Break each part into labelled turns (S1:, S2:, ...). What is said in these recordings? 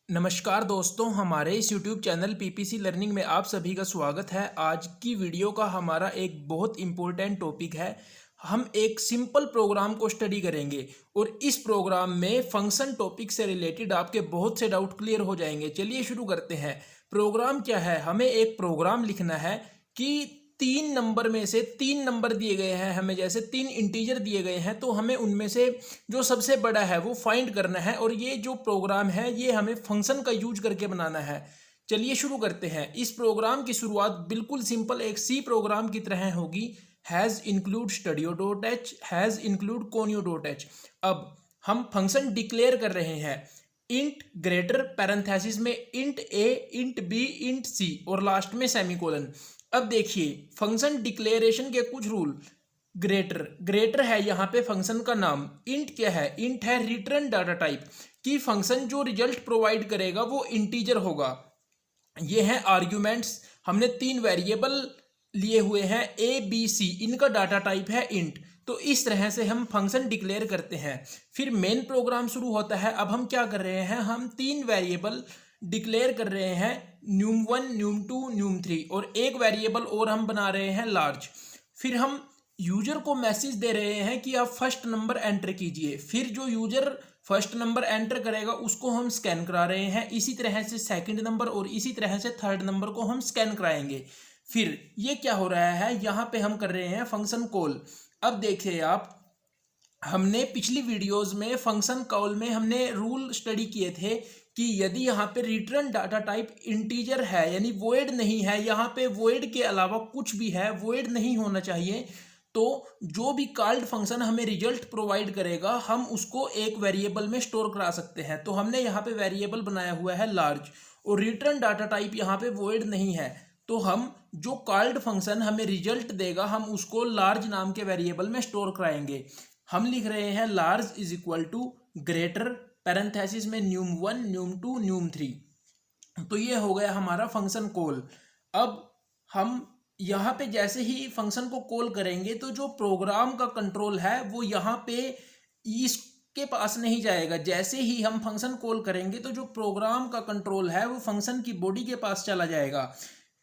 S1: नमस्कार दोस्तों, हमारे इस YouTube चैनल पीपीसी लर्निंग में आप सभी का स्वागत है। आज की वीडियो का हमारा एक बहुत इम्पोर्टेंट टॉपिक है। हम एक सिंपल प्रोग्राम को स्टडी करेंगे और इस प्रोग्राम में फंक्शन टॉपिक से रिलेटेड आपके बहुत से डाउट क्लियर हो जाएंगे। चलिए शुरू करते हैं। प्रोग्राम क्या है? हमें एक प्रोग्राम लिखना है कि तीन नंबर में से तीन नंबर दिए गए हैं हमें, जैसे तीन इंटीजर दिए गए हैं, तो हमें उनमें से जो सबसे बड़ा है वो फाइंड करना है। और ये जो प्रोग्राम है ये हमें फंक्शन का यूज करके बनाना है। चलिए शुरू करते हैं। इस प्रोग्राम की शुरुआत बिल्कुल सिंपल एक सी प्रोग्राम की तरह होगी। Has include studio dot H, has include conio dot H. अब हम फंक्शन डिक्लेयर कर रहे हैं इंट ग्रेटर पैरेंथेसिस में इंट ए, इंट बी, इंट सी और लास्ट में सेमीकोलन। अब देखिए फंक्शन डिक्लेरेशन के कुछ रूल। ग्रेटर, ग्रेटर है यहाँ पे फंक्शन का नाम। इंट क्या है? इंट है रिटर्न डाटा टाइप, कि फंक्शन जो रिजल्ट प्रोवाइड करेगा वो इंटीजर होगा। ये है आर्ग्यूमेंट्स। हमने तीन वेरिएबल लिए हुए हैं ए बी सी, इनका डाटा टाइप है इंट। तो इस तरह से हम फंक्शन डिक्लेयर करते हैं। फिर मेन प्रोग्राम शुरू होता है। अब हम क्या कर रहे हैं? हम तीन वेरिएबल डिक्लेयर कर रहे हैं, न्यूम1, न्यूम2, न्यूम3, और एक वेरिएबल और हम बना रहे हैं लार्ज। फिर हम यूजर को मैसेज दे रहे हैं कि आप फर्स्ट नंबर एंटर कीजिए। फिर जो यूजर फर्स्ट नंबर एंटर करेगा उसको हम स्कैन करा रहे हैं। इसी तरह से सेकंड नंबर और इसी तरह से थर्ड नंबर को हम स्कैन कराएंगे। फिर ये क्या हो रहा है? यहाँ पे हम कर रहे हैं फंक्शन कॉल। अब देखिए आप, हमने पिछली वीडियोस में फंक्शन कॉल में हमने रूल स्टडी किए थे कि यदि यहाँ पे रिटर्न डाटा टाइप इंटीजर है, यानी वॉइड नहीं है, यहाँ पे वॉइड के अलावा कुछ भी है, वॉइड नहीं होना चाहिए, तो जो भी कॉल्ड फंक्शन हमें रिजल्ट प्रोवाइड करेगा हम उसको एक वेरिएबल में स्टोर करा सकते हैं। तो हमने यहाँ पे वेरिएबल बनाया हुआ है लार्ज, और रिटर्न डाटा टाइप यहाँ पे वॉइड नहीं है, तो हम जो कॉल्ड फंक्शन हमें रिजल्ट देगा हम उसको लार्ज नाम के वेरिएबल में स्टोर कराएंगे। हम लिख रहे हैं large is equal to greater parenthesis में न्यूम1, न्यूम2, न्यूम3। तो ये हो गया हमारा फंक्शन कॉल। अब हम यहाँ पे जैसे ही फंक्शन को कॉल करेंगे तो जो प्रोग्राम का कंट्रोल है वो यहाँ पे इसके पास नहीं जाएगा। जैसे ही हम फंक्शन कॉल करेंगे तो जो प्रोग्राम का कंट्रोल है वो फंक्शन की बॉडी के पास चला जाएगा।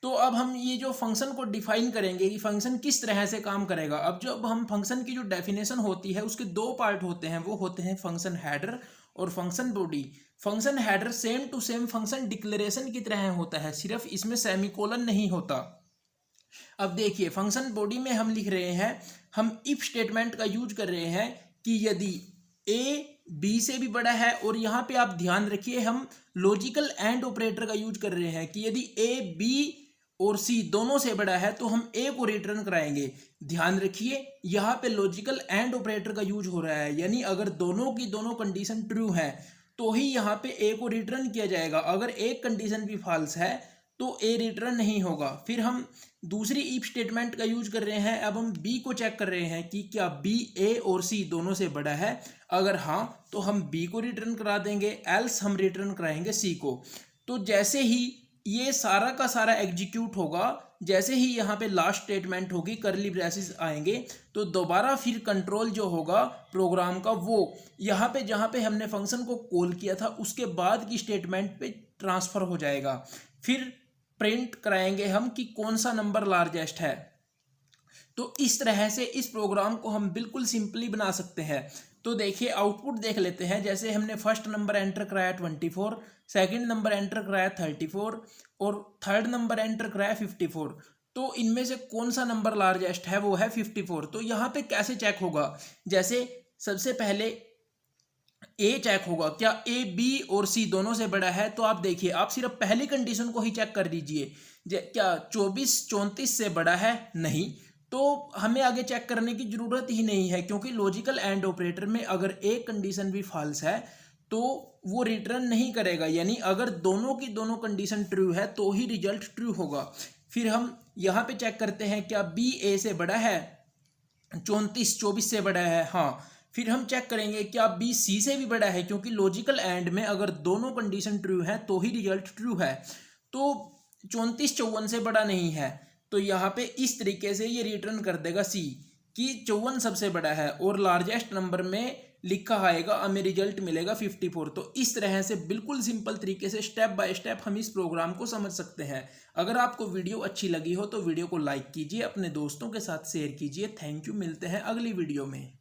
S1: तो अब हम ये जो फंक्शन को डिफाइन करेंगे कि फंक्शन किस तरह से काम करेगा। अब जब हम फंक्शन की जो डेफिनेशन होती है उसके दो पार्ट होते हैं, वो होते हैं फंक्शन हेडर और function body. Function header same to same function declaration की तरह होता है, सिर्फ इसमें सेमीकोलन नहीं होता। अब देखिए फंक्शन बॉडी में हम लिख रहे हैं, हम इफ स्टेटमेंट का यूज कर रहे हैं कि यदि ए बी से भी बड़ा है, और यहाँ पे आप ध्यान रखिए हम लॉजिकल एंड ऑपरेटर का यूज कर रहे हैं कि यदि ए बी और सी दोनों से बड़ा है तो हम ए को रिटर्न कराएंगे। ध्यान रखिए यहाँ पे लॉजिकल एंड ऑपरेटर का यूज हो रहा है, यानी अगर दोनों की दोनों कंडीशन ट्रू है तो ही यहाँ पे ए को रिटर्न किया जाएगा। अगर एक कंडीशन भी फॉल्स है तो ए रिटर्न नहीं होगा। फिर हम दूसरी इफ स्टेटमेंट का यूज कर रहे हैं। अब हम बी को चेक कर रहे हैं कि क्या बी ए और सी दोनों से बड़ा है। अगर हाँ तो हम बी को रिटर्न करा देंगे, एल्स हम रिटर्न कराएंगे सी को। तो जैसे ही ये सारा का सारा एग्जीक्यूट होगा, जैसे ही यहाँ पे लास्ट स्टेटमेंट होगी, करली ब्रेसेस आएंगे, तो दोबारा फिर कंट्रोल जो होगा प्रोग्राम का वो यहाँ पे जहाँ पे हमने फंक्शन को कॉल किया था उसके बाद की स्टेटमेंट पे ट्रांसफर हो जाएगा। फिर प्रिंट कराएंगे हम कि कौन सा नंबर लार्जेस्ट है। तो इस तरह से इस प्रोग्राम को हम बिल्कुल सिंपली बना सकते हैं। तो देखिए आउटपुट देख लेते हैं। जैसे हमने फर्स्ट नंबर एंटर कराया 24, सेकंड नंबर एंटर कराया 34 और थर्ड नंबर एंटर कराया 54। तो इनमें से कौन सा नंबर लार्जेस्ट है? वो है 54। तो यहाँ पे कैसे चेक होगा? जैसे सबसे पहले ए चेक होगा, क्या ए बी और सी दोनों से बड़ा है? तो आप देखिए, आप सिर्फ पहली कंडीशन को ही चेक कर लीजिए, क्या 24 34 से बड़ा है? नहीं। तो हमें आगे चेक करने की जरूरत ही नहीं है, क्योंकि लॉजिकल एंड ऑपरेटर में अगर एक कंडीशन भी फॉल्स है तो वो रिटर्न नहीं करेगा, यानी अगर दोनों की दोनों कंडीशन ट्रू है तो ही रिजल्ट ट्रू होगा। फिर हम यहाँ पे चेक करते हैं, क्या बी ए से बड़ा है? 34 24 से बड़ा है, हाँ। फिर हम चेक करेंगे क्या बी सी से भी बड़ा है, क्योंकि लॉजिकल एंड में अगर दोनों कंडीशन ट्रू है तो ही रिजल्ट ट्रू है। तो 34 54 से बड़ा नहीं है, तो यहाँ पे इस तरीके से ये रिटर्न कर देगा सी कि 54 सबसे बड़ा है। और लार्जेस्ट नंबर में लिखा आएगा, हमें रिजल्ट मिलेगा 54। तो इस तरह से बिल्कुल सिंपल तरीके से स्टेप बाय स्टेप हम इस प्रोग्राम को समझ सकते हैं। अगर आपको वीडियो अच्छी लगी हो तो वीडियो को लाइक कीजिए, अपने दोस्तों के साथ शेयर कीजिए। थैंक यू, मिलते हैं अगली वीडियो में।